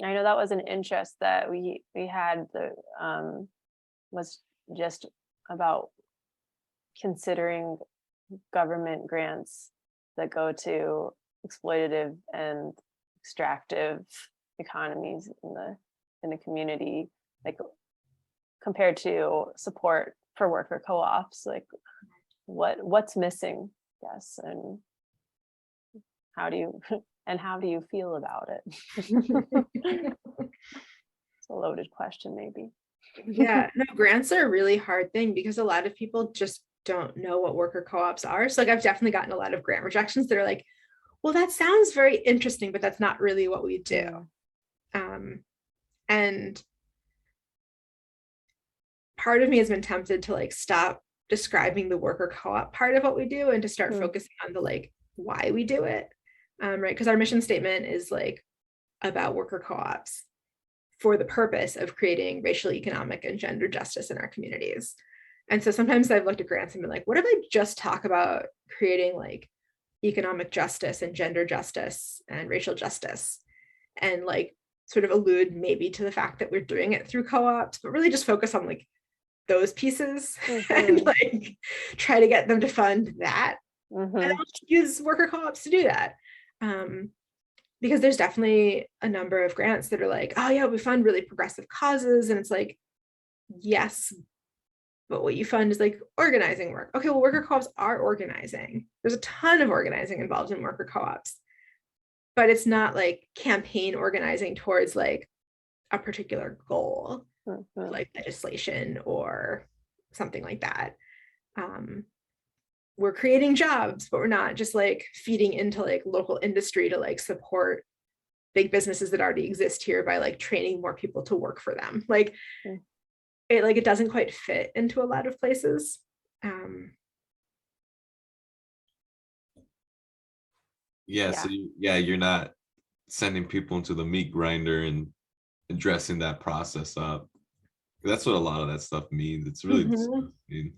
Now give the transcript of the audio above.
I know that was an interest that we had, the was just about considering government grants that go to exploitative and extractive economies in the community, like compared to support for worker co-ops, like what's missing, yes, and how do you how do you feel about it? It's a loaded question, maybe. Yeah, no, grants are a really hard thing because a lot of people just don't know what worker co-ops are. So like I've definitely gotten a lot of grant rejections that are like, well, that sounds very interesting, but that's not really what we do. And part of me has been tempted to like stop describing the worker co-op part of what we do and to start focusing on the like why we do it. Right, because our mission statement is like about worker co-ops for the purpose of creating racial, economic, and gender justice in our communities. And so sometimes I've looked at grants and been like, what if I just talk about creating like economic justice and gender justice and racial justice, and like sort of allude maybe to the fact that we're doing it through co-ops, but really just focus on like those pieces and like try to get them to fund that. And I'll use worker co-ops to do that. Because there's definitely a number of grants that are like, oh yeah, we fund really progressive causes. And it's like, yes, but what you fund is like organizing work. Okay, well, worker co-ops are organizing. There's a ton of organizing involved in worker co-ops, but it's not like campaign organizing towards like a particular goal, like legislation or something like that. We're creating jobs, but we're not just like feeding into like local industry to like support big businesses that already exist here by like training more people to work for them. Like it doesn't quite fit into a lot of places. So you're not sending people into the meat grinder and dressing that process up. That's what a lot of that stuff means. It's really disgusting.